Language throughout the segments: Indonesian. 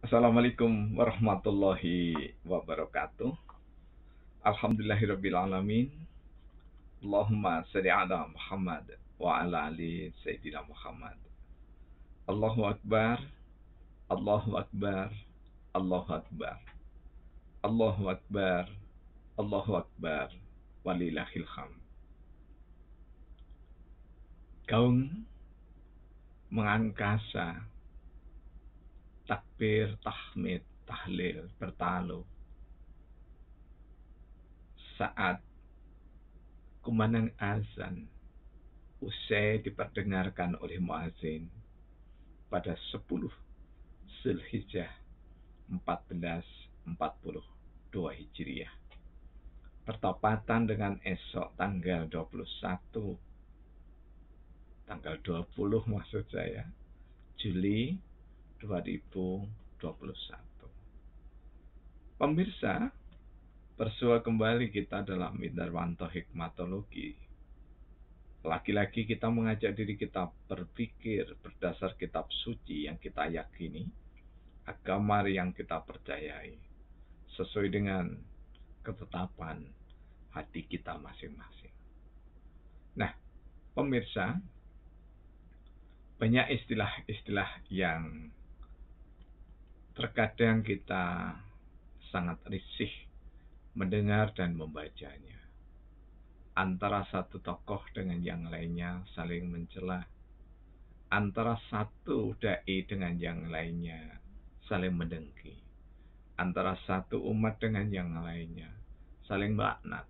Assalamualaikum warahmatullahi wabarakatuh. Alhamdulillahirrabbilalamin. Allahumma salli ala Muhammad wa ala ali Sayyidina Muhammad. Allahu Akbar, Allahu Akbar, Allahu Akbar, Allahu Akbar, Allahu Akbar, walillahil hamd. Gaung mengangkasa, takbir, tahmid, tahlil, bertalu. Saat kumandang azan, usai diperdengarkan oleh muazin pada 10 Zulhijjah 1442 Hijriah. Bertepatan dengan esok tanggal 21, tanggal 20 maksud saya, Juli 2021. Pemirsa, bersua kembali kita dalam Mindarwanto Hikmatologi. Lagi-lagi kita mengajak diri kita berpikir berdasar kitab suci yang kita yakini, agama yang kita percayai, sesuai dengan ketetapan hati kita masing-masing. Nah, pemirsa, banyak istilah-istilah yang terkadang kita sangat risih mendengar dan membacanya. Antara satu tokoh dengan yang lainnya saling mencela. Antara satu dai dengan yang lainnya saling mendengki. Antara satu umat dengan yang lainnya saling melaknat.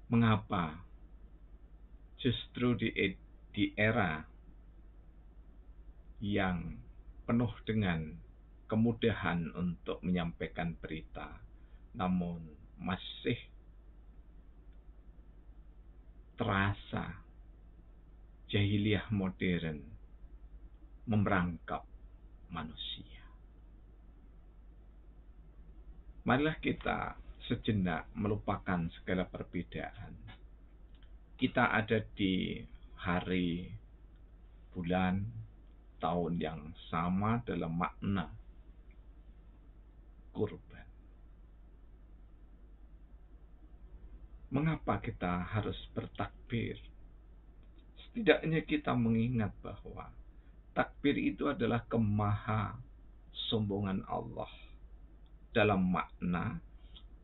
Mengapa justru di era yang penuh dengan kemudahan untuk menyampaikan berita, namun masih terasa jahiliyah modern memerangkap manusia. Marilah kita sejenak melupakan segala perbedaan. Kita ada di hari, bulan, tahun yang sama dalam makna kurban. Mengapa kita harus bertakbir? Setidaknya kita mengingat bahwa takbir itu adalah kemaha sombongan Allah. Dalam makna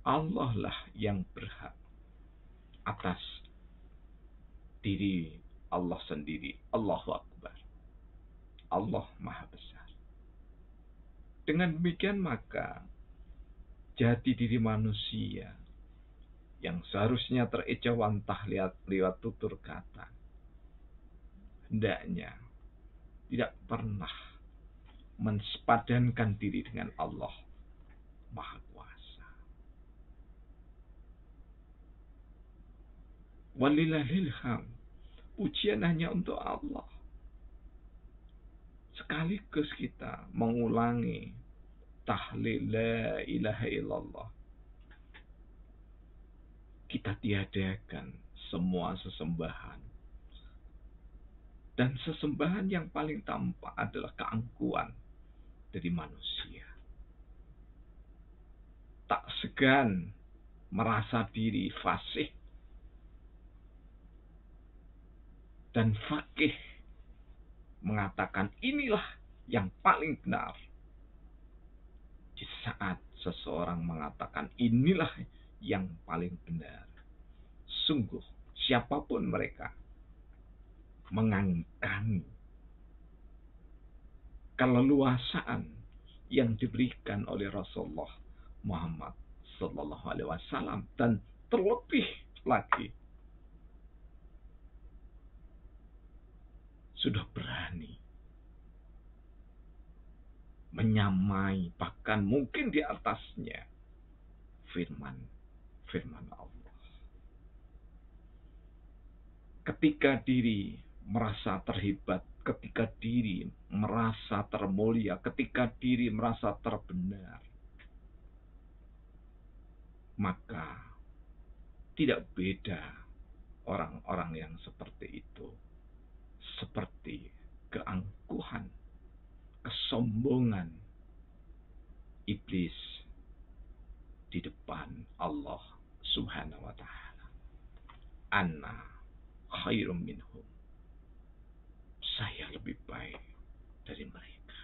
Allah lah yang berhak atas diri Allah sendiri. Allahu Akbar. Allah Maha Besar. Dengan demikian maka jati diri manusia yang seharusnya terejawantah lewat tutur kata, hendaknya tidak pernah mensepadankan diri dengan Allah Maha Kuasa. Walillahil hamd. Pujian hanya untuk Allah. Sekaligus kita mengulangi tahlil la ilaha illallah. Kita tiadakan semua sesembahan. Dan sesembahan yang paling tampak adalah keangkuhan dari manusia. Tak segan merasa diri fasih dan fakih, mengatakan inilah yang paling benar. Di saat seseorang mengatakan inilah yang paling benar, sungguh siapapun mereka mengangkangi keleluasaan yang diberikan oleh Rasulullah Muhammad Sallallahu Alaihi Wasallam, dan terlebih lagi sudah berani menyamai, bahkan mungkin di atasnya firman Allah. Ketika diri merasa terhebat, ketika diri merasa termulia, ketika diri merasa terbenar, maka tidak beda orang-orang yang seperti itu, seperti keangkuhan, kesombongan iblis di depan Allah Subhanahu wa taala. Ana khairum minhum. Saya lebih baik dari mereka.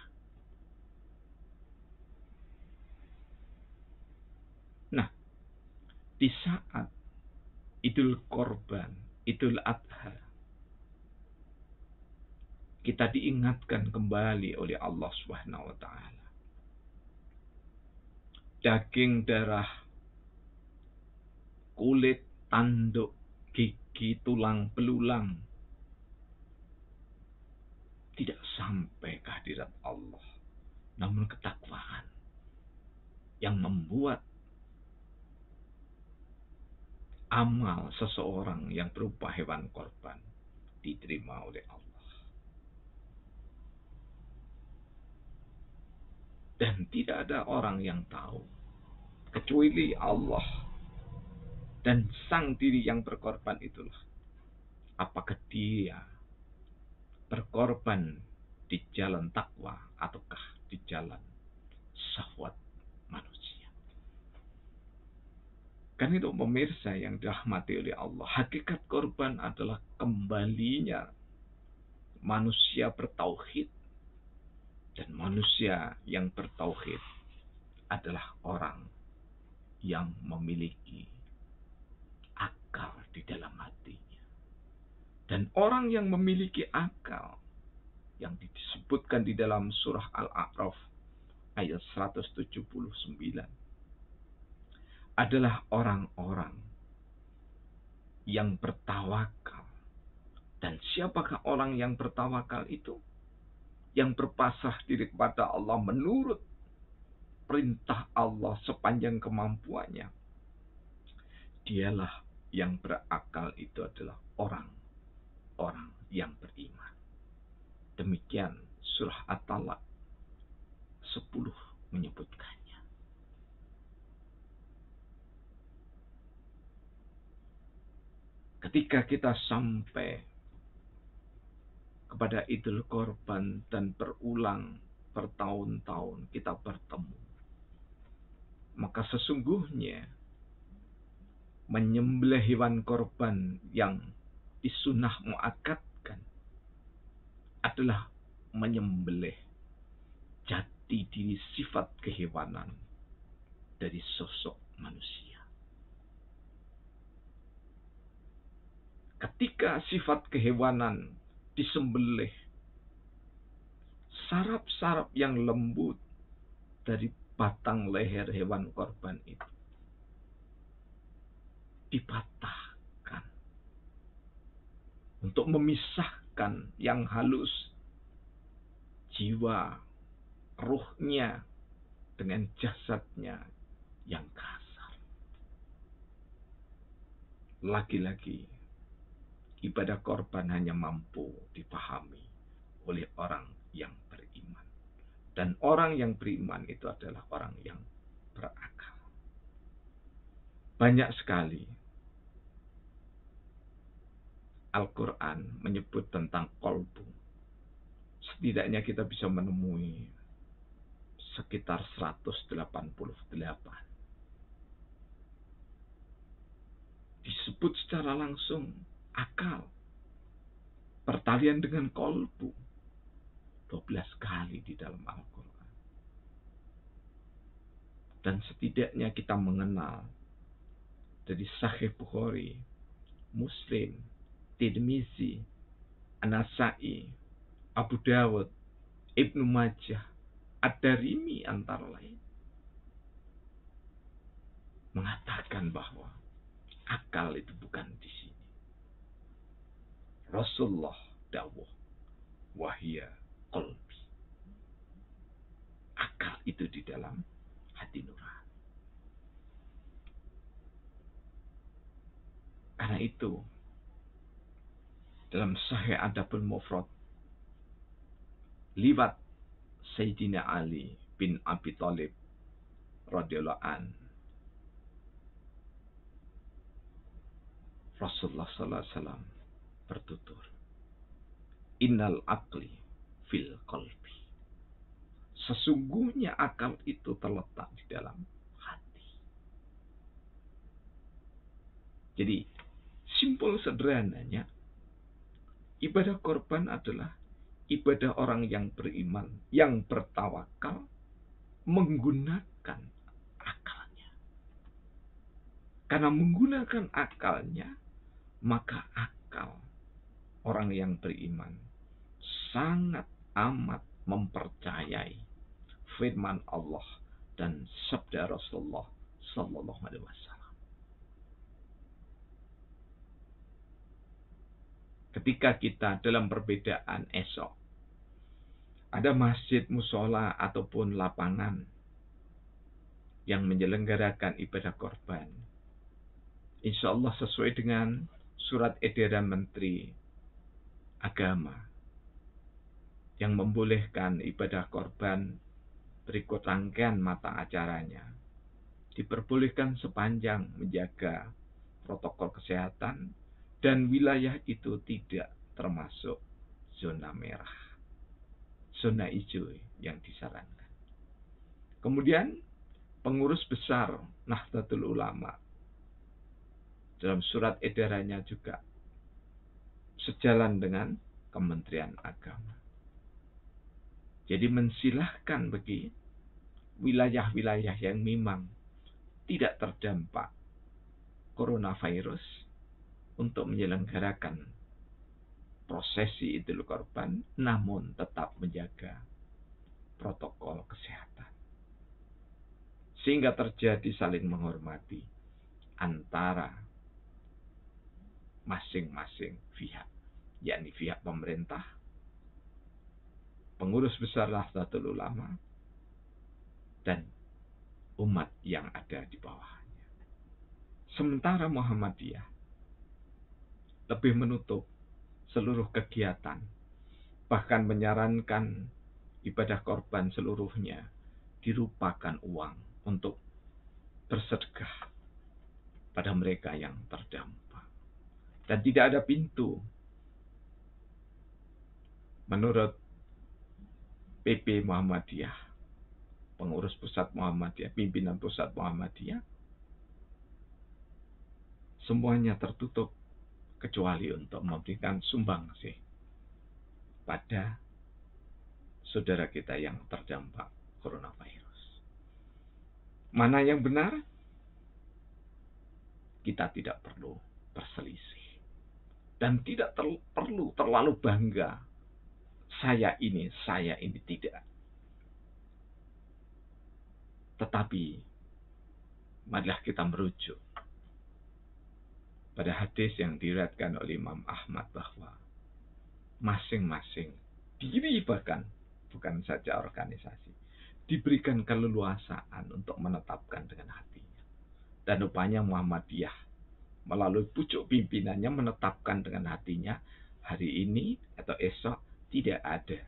Nah, di saat Idul Korban, Idul Adha, kita diingatkan kembali oleh Allah Subhanahu wa taala. Daging, darah, kulit, tanduk, gigi, tulang, belulang tidak sampai kehadirat Allah. Namun ketakwaan yang membuat amal seseorang yang berupa hewan korban diterima oleh Allah. Dan tidak ada orang yang tahu kecuali Allah dan sang diri yang berkorban itulah. Apakah dia berkorban di jalan takwa ataukah di jalan syahwat manusia. Kan itu pemirsa yang dirahmati oleh Allah. Hakikat korban adalah kembalinya manusia bertauhid. Dan manusia yang bertauhid adalah orang yang memiliki akal di dalam hatinya. Dan orang yang memiliki akal yang disebutkan di dalam surah Al-A'raf ayat 179 adalah orang-orang yang bertawakal. Dan siapakah orang yang bertawakal itu? Yang berpasrah diri kepada Allah menurut perintah Allah sepanjang kemampuannya. Dialah yang berakal, itu adalah orang-orang yang beriman. Demikian surah At-Talaq 10 menyebutkannya. Ketika kita sampai kepada Idul Korban dan berulang bertahun-tahun kita bertemu, maka sesungguhnya menyembelih hewan korban yang disunah muakkadkan adalah menyembelih jati diri sifat kehewanan dari sosok manusia. Ketika sifat kehewanan disembelih, saraf-saraf yang lembut dari batang leher hewan korban itu dipatahkan untuk memisahkan yang halus, jiwa, ruhnya dengan jasadnya yang kasar. Lagi-lagi, ibadah korban hanya mampu dipahami oleh orang yang beriman. Dan orang yang beriman itu adalah orang yang berakal. Banyak sekali Al-Quran menyebut tentang kolbu. Setidaknya kita bisa menemui sekitar 188. Disebut secara langsung akal. Pertalian dengan kolbu 12 kali di dalam Al-Quran. Dan setidaknya kita mengenal dari Sahih Bukhari, Muslim, Tirmizi, An-Nasa'i, Abu Dawud, Ibnu Majah, Ad-Darimi antara lain, mengatakan bahwa akal itu bukan di sini. Rasulullah dawuh, wahya qalbi. Akal itu di dalam hati nurani. Karena itu, dalam Sahih Adabul Mufrad, liwat Sayyidina Ali bin Abi Thalib radhiyallahu an, Rasulullah sallallahu alaihi wasallam bertutur, innal aqli fil qalbi. Sesungguhnya akal itu terletak di dalam hati. Jadi, simpel sederhananya, ibadah korban adalah ibadah orang yang beriman, yang bertawakal, menggunakan akalnya. Karena menggunakan akalnya, maka akal orang yang beriman sangat amat mempercayai firman Allah dan sabda Rasulullah Sallallahu Alaihi Wasallam. Ketika kita dalam perbedaan esok, ada masjid, musola, ataupun lapangan yang menyelenggarakan ibadah korban, insya Allah sesuai dengan surat edaran Menteri Agama yang membolehkan ibadah korban berikut rangkaian mata acaranya. Diperbolehkan sepanjang menjaga protokol kesehatan dan wilayah itu tidak termasuk zona merah, zona hijau yang disarankan. Kemudian pengurus besar Nahdlatul Ulama dalam surat edarannya juga sejalan dengan Kementerian Agama. Jadi mensilahkan bagi wilayah-wilayah yang memang tidak terdampak coronavirus untuk menyelenggarakan prosesi Idul Korban, namun tetap menjaga protokol kesehatan. Sehingga terjadi saling menghormati antara masing-masing pihak, yakni pihak pemerintah, pengurus besar Nahdlatul Ulama, dan umat yang ada di bawahnya. Sementara Muhammadiyah lebih menutup seluruh kegiatan, bahkan menyarankan ibadah korban seluruhnya dirupakan uang untuk bersedekah pada mereka yang terdampak. Dan tidak ada pintu. Menurut PP Muhammadiyah, pengurus pusat Muhammadiyah, pimpinan pusat Muhammadiyah, semuanya tertutup kecuali untuk memberikan sumbangsih pada saudara kita yang terdampak coronavirus. Mana yang benar? Kita tidak perlu berselisih. Dan tidak perlu terlalu bangga. Saya ini tidak. Tetapi, marilah kita merujuk pada hadis yang diriwayatkan oleh Imam Ahmad bahwa masing-masing diri, bahkan bukan saja organisasi, diberikan keleluasaan untuk menetapkan dengan hatinya. Dan rupanya Muhammadiyah melalui pucuk pimpinannya menetapkan dengan hatinya, hari ini atau esok tidak ada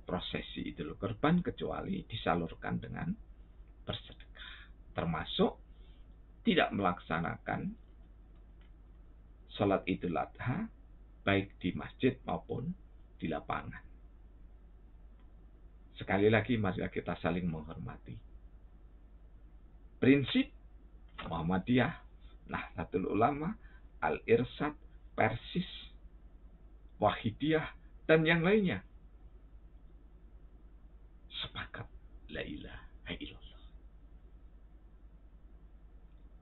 prosesi Idul Korban kecuali disalurkan dengan bersedekah. Termasuk tidak melaksanakan salat Idul Adha baik di masjid maupun di lapangan. Sekali lagi, marilah kita saling menghormati. Prinsip Muhammadiyah, Nahdlatul Ulama, Al-Irsyad, Persis, Wahidiyah, dan yang lainnya sepakat la ilaha illallah.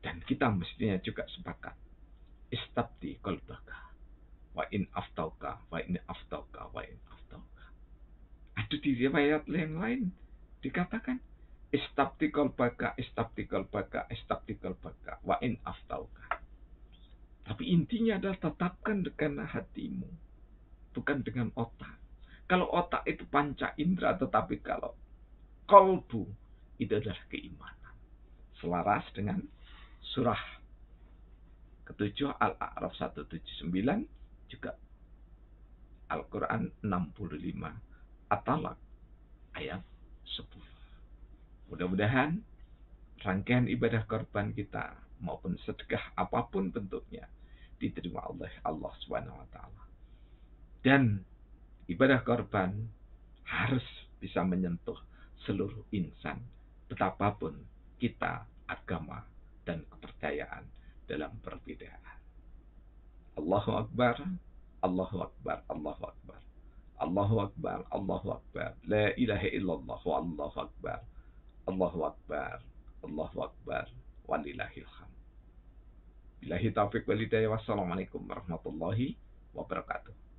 Dan kita mestinya juga sepakat istabdi qalbaka wa in aftauka wa in aftauka wa in aftauka. Ada di riwayat yang lain dikatakan istabdi qalbaka wa in aftauka. Tapi intinya adalah tetapkan dengan hatimu, bukan dengan otak. Kalau otak itu panca indera, tetapi kalau qalbu itu adalah keimanan. Selaras dengan surah ke-7 Al-A'raf 179, juga Al-Quran 65, At-Talaq ayat 10. Mudah-mudahan rangkaian ibadah korban kita maupun sedekah apapun bentuknya diterima oleh Allah Subhanahu wa taala. Dan ibadah korban harus bisa menyentuh seluruh insan, betapapun kita agama dan kepercayaan dalam perbedaan. Allahu Akbar, Allahu Akbar, Allahu Akbar. Allahu Akbar, Allahu Akbar. La ilaha illallah wa Allahu Akbar. Allahu Akbar, Allahu Akbar. Walillahil hamd. Billahi taufiq wal hidayah. Wassalamualaikum warahmatullahi wabarakatuh.